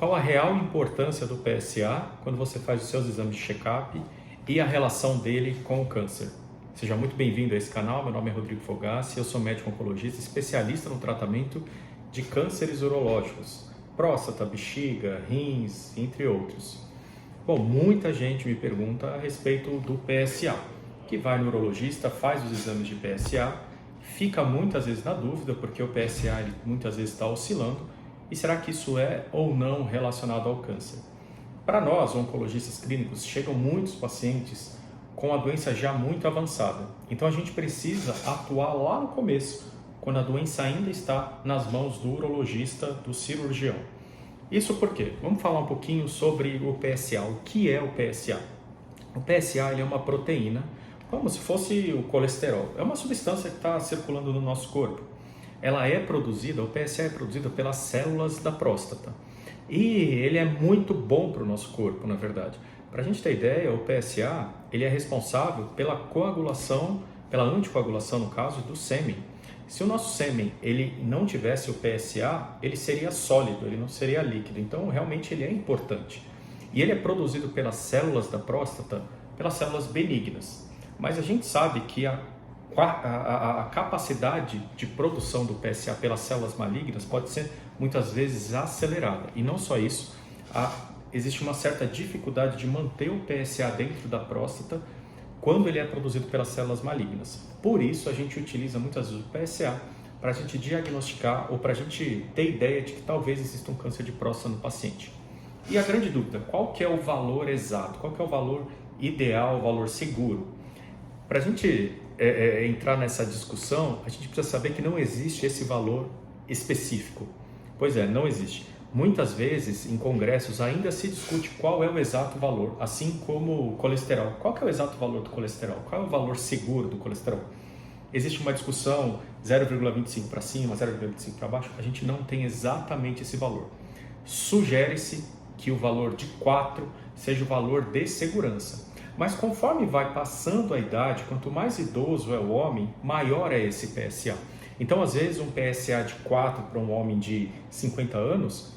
qual a real importância do PSA quando você faz os seus exames de check-up e a relação dele com o câncer. Seja muito bem-vindo a esse canal, meu nome é Rodrigo Fogassi, eu sou médico oncologista, especialista no tratamento de cânceres urológicos, próstata, bexiga, rins, entre outros. Bom, muita gente me pergunta a respeito do PSA, que vai no urologista, faz os exames de PSA, fica muitas vezes na dúvida, porque o PSA ele, muitas vezes está oscilando, e será que isso é ou não relacionado ao câncer? Para nós, oncologistas clínicos, chegam muitos pacientes com a doença já muito avançada. Então a gente precisa atuar lá no começo, quando a doença ainda está nas mãos do urologista, do cirurgião. Isso por quê? Vamos falar um pouquinho sobre o PSA. O que é o PSA? O PSA ele é uma proteína, como se fosse o colesterol. É uma substância que está circulando no nosso corpo. Ela é produzida, o PSA é produzido pelas células da próstata. E ele é muito bom para o nosso corpo, na verdade. Para a gente ter ideia, o PSA ele é responsável pela coagulação, pela anticoagulação, no caso, do sêmen. Se o nosso sêmen ele não tivesse o PSA, ele seria sólido, ele não seria líquido. Então, realmente, ele é importante. E ele é produzido pelas células da próstata, pelas células benignas. Mas a gente sabe que a capacidade de produção do PSA pelas células malignas pode ser muitas vezes acelerada. E não só isso, existe uma certa dificuldade de manter o PSA dentro da próstata quando ele é produzido pelas células malignas. Por isso a gente utiliza muitas vezes o PSA para a gente diagnosticar ou para a gente ter ideia de que talvez exista um câncer de próstata no paciente. E a grande dúvida, qual que é o valor exato? Qual que é o valor ideal, o valor seguro? Para a gente entrar nessa discussão, a gente precisa saber que não existe esse valor específico. Pois é, não existe. Muitas vezes, em congressos, ainda se discute qual é o exato valor, assim como o colesterol. Qual que é o exato valor do colesterol? Qual é o valor seguro do colesterol? Existe uma discussão 0,25 para cima, 0,25 para baixo. A gente não tem exatamente esse valor. Sugere-se que o valor de 4 seja o valor de segurança. Mas conforme vai passando a idade, quanto mais idoso é o homem, maior é esse PSA. Então, às vezes, um PSA de 4 para um homem de 50 anos,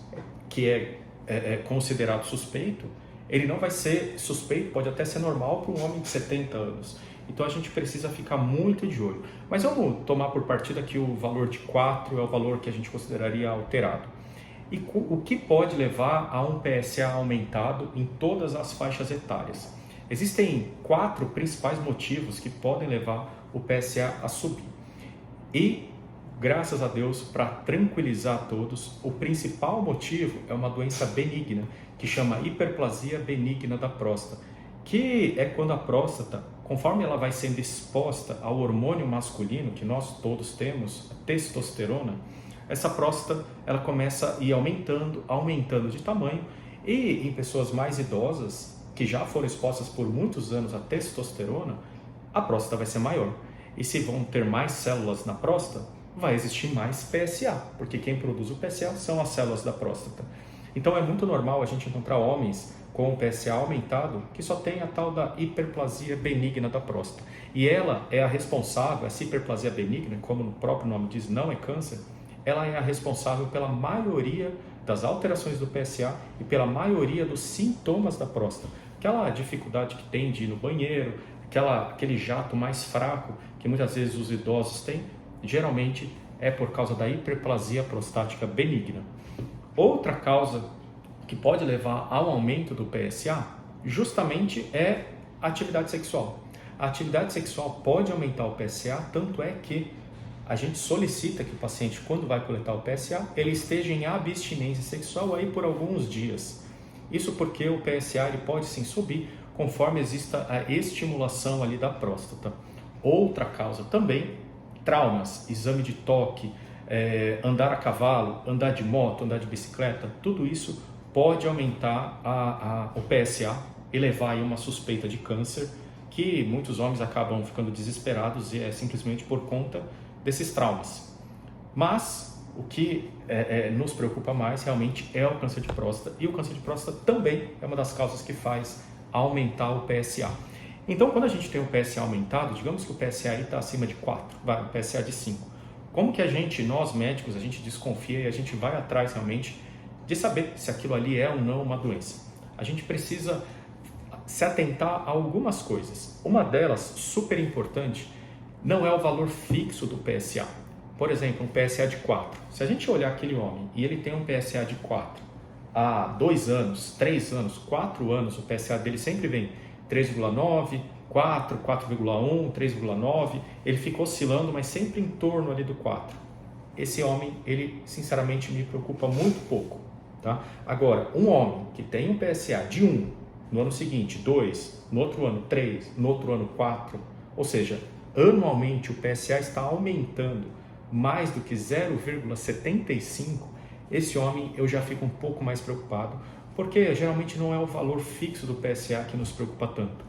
que é considerado suspeito, ele não vai ser suspeito, pode até ser normal para um homem de 70 anos. Então, a gente precisa ficar muito de olho. Mas vamos tomar por partida que o valor de 4 é o valor que a gente consideraria alterado. E o que pode levar a um PSA aumentado em todas as faixas etárias? Existem 4 principais motivos que podem levar o PSA a subir. E, graças a Deus, para tranquilizar todos, o principal motivo é uma doença benigna, que chama hiperplasia benigna da próstata, que é quando a próstata, conforme ela vai sendo exposta ao hormônio masculino, que nós todos temos, a testosterona, essa próstata ela começa a ir aumentando de tamanho, e em pessoas mais idosas, que já foram expostas por muitos anos à testosterona, a próstata vai ser maior. E se vão ter mais células na próstata, vai existir mais PSA, porque quem produz o PSA são as células da próstata. Então é muito normal a gente encontrar homens com o PSA aumentado que só tem a tal da hiperplasia benigna da próstata. E ela é a responsável, essa hiperplasia benigna, como o próprio nome diz, não é câncer, ela é a responsável pela maioria das alterações do PSA e pela maioria dos sintomas da próstata. Aquela dificuldade que tem de ir no banheiro, aquele jato mais fraco que muitas vezes os idosos têm, geralmente é por causa da hiperplasia prostática benigna. Outra causa que pode levar ao aumento do PSA justamente é a atividade sexual. A atividade sexual pode aumentar o PSA, tanto é que a gente solicita que o paciente, quando vai coletar o PSA, ele esteja em abstinência sexual aí por alguns dias. Isso porque o PSA ele pode sim subir conforme exista a estimulação ali da próstata. Outra causa também, traumas, exame de toque, andar a cavalo, andar de moto, andar de bicicleta, tudo isso pode aumentar o PSA e levar aí uma suspeita de câncer, que muitos homens acabam ficando desesperados e é simplesmente por conta desses traumas. Mas o que nos preocupa mais realmente é o câncer de próstata, e o câncer de próstata também é uma das causas que faz aumentar o PSA. Então, quando a gente tem o PSA aumentado, digamos que o PSA está acima de 4, o PSA de 5, como que nós médicos, a gente desconfia e a gente vai atrás realmente de saber se aquilo ali é ou não uma doença. A gente precisa se atentar a algumas coisas. Uma delas, super importante, não é o valor fixo do PSA. Por exemplo, um PSA de 4. Se a gente olhar aquele homem e ele tem um PSA de 4 há 2 anos, 3 anos, 4 anos, o PSA dele sempre vem 3,9, 4, 4,1, 3,9, ele fica oscilando, mas sempre em torno ali do 4. Esse homem, ele sinceramente me preocupa muito pouco. Tá? Agora, um homem que tem um PSA de 1, no ano seguinte 2, no outro ano 3, no outro ano 4, ou seja, anualmente o PSA está aumentando mais do que 0,75, esse homem eu já fico um pouco mais preocupado, porque geralmente não é o valor fixo do PSA que nos preocupa tanto,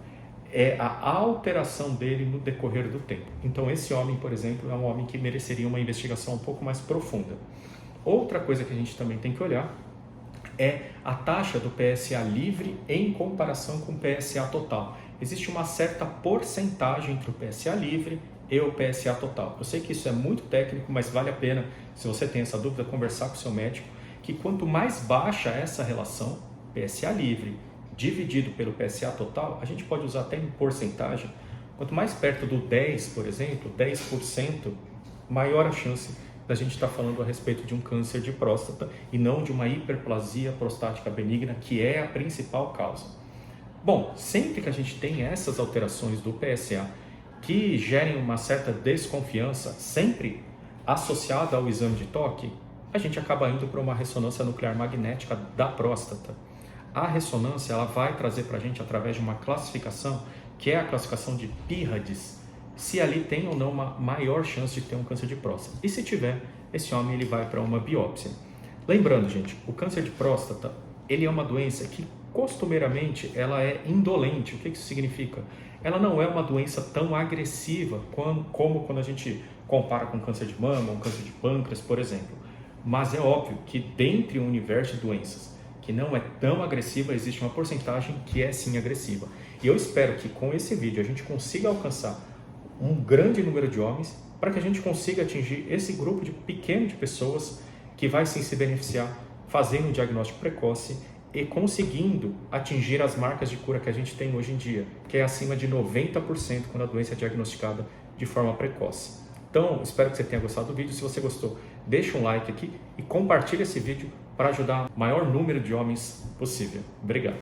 é a alteração dele no decorrer do tempo. Então esse homem, por exemplo, é um homem que mereceria uma investigação um pouco mais profunda. Outra coisa que a gente também tem que olhar é a taxa do PSA livre em comparação com o PSA total. Existe uma certa porcentagem entre o PSA livre e o PSA total. Eu sei que isso é muito técnico, mas vale a pena, se você tem essa dúvida, conversar com o seu médico, que quanto mais baixa essa relação, PSA livre dividido pelo PSA total, a gente pode usar até em porcentagem, quanto mais perto do 10, por exemplo, 10%, maior a chance da gente estar falando a respeito de um câncer de próstata e não de uma hiperplasia prostática benigna, que é a principal causa. Bom, sempre que a gente tem essas alterações do PSA que gerem uma certa desconfiança, sempre associada ao exame de toque, a gente acaba indo para uma ressonância nuclear magnética da próstata. A ressonância ela vai trazer para a gente, através de uma classificação, que é a classificação de PIRADS, se ali tem ou não uma maior chance de ter um câncer de próstata. E se tiver, esse homem ele vai para uma biópsia. Lembrando, gente, o câncer de próstata, ele é uma doença que costumeiramente ela é indolente. O que isso significa? Ela não é uma doença tão agressiva como quando a gente compara com câncer de mama ou câncer de pâncreas, por exemplo. Mas é óbvio que dentre um universo de doenças que não é tão agressiva, existe uma porcentagem que é sim agressiva. E eu espero que com esse vídeo a gente consiga alcançar um grande número de homens para que a gente consiga atingir esse grupo pequeno de pessoas que vai sim se beneficiar fazendo um diagnóstico precoce e conseguindo atingir as marcas de cura que a gente tem hoje em dia, que é acima de 90% quando a doença é diagnosticada de forma precoce. Então, espero que você tenha gostado do vídeo. Se você gostou, deixa um like aqui e compartilha esse vídeo para ajudar o maior número de homens possível. Obrigado.